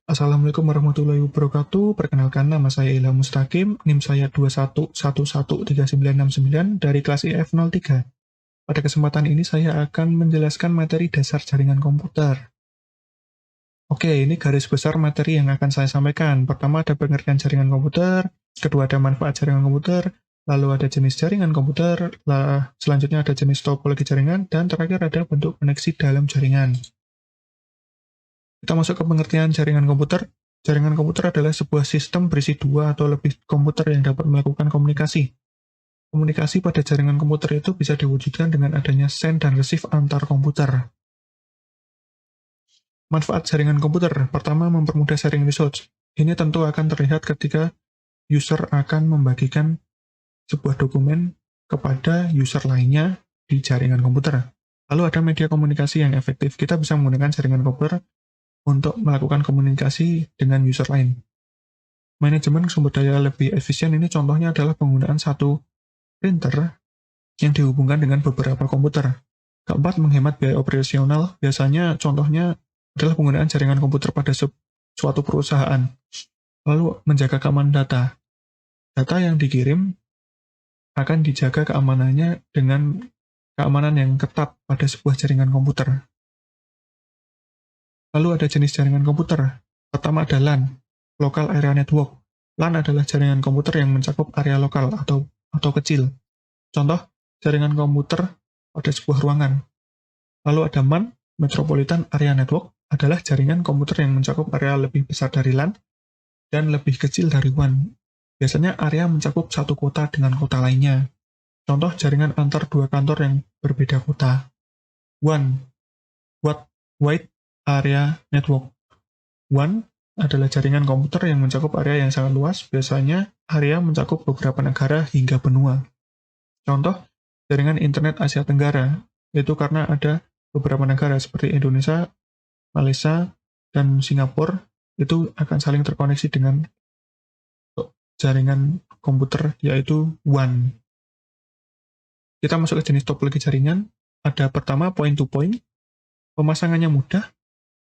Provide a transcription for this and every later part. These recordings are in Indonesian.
Assalamualaikum warahmatullahi wabarakatuh. Perkenalkan, nama saya Ilham Mustaqim, NIM saya 21113969 dari kelas IF03. Pada kesempatan ini saya akan menjelaskan materi dasar jaringan komputer. Oke, ini garis besar materi yang akan saya sampaikan. Pertama ada pengertian jaringan komputer, kedua ada manfaat jaringan komputer, lalu ada jenis jaringan komputer, selanjutnya ada jenis topologi jaringan, dan terakhir ada bentuk koneksi dalam jaringan. Kita masuk ke pengertian jaringan komputer. Jaringan komputer adalah sebuah sistem berisi dua atau lebih komputer yang dapat melakukan komunikasi. Komunikasi pada jaringan komputer itu bisa diwujudkan dengan adanya send dan receive antar komputer. Manfaat jaringan komputer. Pertama, mempermudah sharing resource. Ini tentu akan terlihat ketika user akan membagikan sebuah dokumen kepada user lainnya di jaringan komputer. Lalu ada media komunikasi yang efektif. Kita bisa menggunakan jaringan komputer untuk melakukan komunikasi dengan user lain. Manajemen sumber daya lebih efisien ini contohnya adalah penggunaan satu printer yang dihubungkan dengan beberapa komputer. Keempat, menghemat biaya operasional. Biasanya contohnya adalah penggunaan jaringan komputer pada suatu perusahaan. Lalu menjaga keamanan data. Data yang dikirim akan dijaga keamanannya dengan keamanan yang ketat pada sebuah jaringan komputer. Lalu ada jenis jaringan komputer. Pertama ada LAN, Local Area Network. LAN adalah jaringan komputer yang mencakup area lokal atau kecil. Contoh, jaringan komputer pada sebuah ruangan. Lalu ada MAN, Metropolitan Area Network, adalah jaringan komputer yang mencakup area lebih besar dari LAN dan lebih kecil dari WAN. Biasanya area mencakup satu kota dengan kota lainnya. Contoh, jaringan antar dua kantor yang berbeda kota. WAN, Wide Area Network. WAN adalah jaringan komputer yang mencakup area yang sangat luas, biasanya area mencakup beberapa negara hingga benua. Contoh, jaringan internet Asia Tenggara, itu karena ada beberapa negara seperti Indonesia, Malaysia, dan Singapura, itu akan saling terkoneksi dengan jaringan komputer, yaitu WAN. Kita masuk ke jenis topologi jaringan. Ada pertama point-to-point, pemasangannya mudah,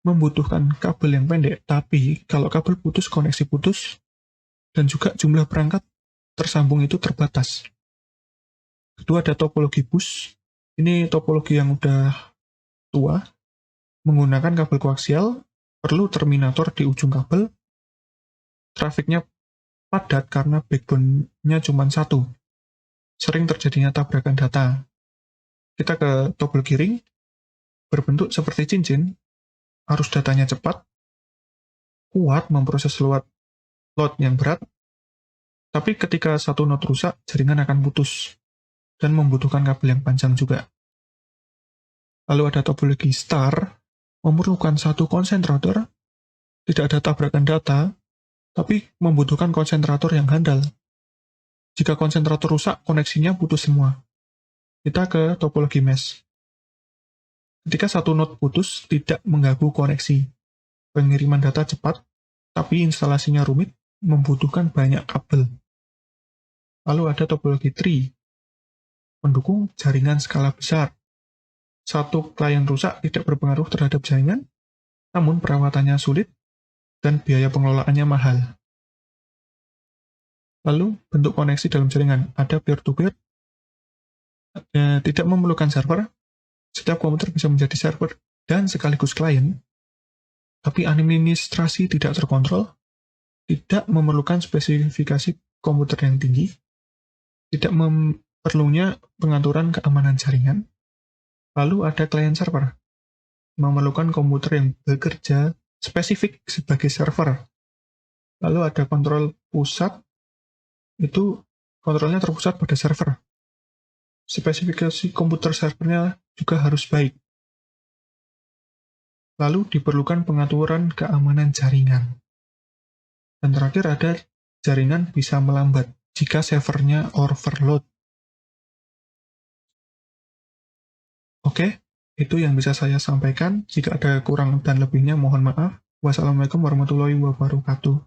membutuhkan kabel yang pendek, tapi kalau kabel putus, koneksi putus, dan juga jumlah perangkat tersambung itu terbatas. Kedua ada topologi bus, ini topologi yang udah tua, menggunakan kabel koaksial, perlu terminator di ujung kabel, trafiknya padat karena backbone-nya cuma satu, sering terjadinya tabrakan data. Kita ke topologi ring, berbentuk seperti cincin, arus datanya cepat, kuat memproses load yang berat, tapi ketika satu node rusak, jaringan akan putus, dan membutuhkan kabel yang panjang juga. Lalu ada topologi star, memerlukan satu konsentrator, tidak ada tabrakan data, tapi membutuhkan konsentrator yang handal. Jika konsentrator rusak, koneksinya putus semua. Kita ke topologi mesh. Ketika satu node putus, tidak mengganggu koneksi. Pengiriman data cepat, tapi instalasinya rumit, membutuhkan banyak kabel. Lalu ada topologi tree, mendukung jaringan skala besar. Satu klien rusak tidak berpengaruh terhadap jaringan, namun perawatannya sulit dan biaya pengelolaannya mahal. Lalu bentuk koneksi dalam jaringan, ada peer-to-peer, tidak memerlukan server. Setiap komputer bisa menjadi server dan sekaligus klien, tapi administrasi tidak terkontrol, tidak memerlukan spesifikasi komputer yang tinggi, tidak perlunya pengaturan keamanan jaringan. Lalu ada client server, memerlukan komputer yang bekerja spesifik sebagai server. Lalu ada kontrol pusat, itu kontrolnya terpusat pada server. Spesifikasi komputer servernya juga harus baik. Lalu diperlukan pengaturan keamanan jaringan. Dan terakhir ada jaringan bisa melambat jika servernya overload. Oke, itu yang bisa saya sampaikan. Jika ada kurang dan lebihnya mohon maaf. Wassalamualaikum warahmatullahi wabarakatuh.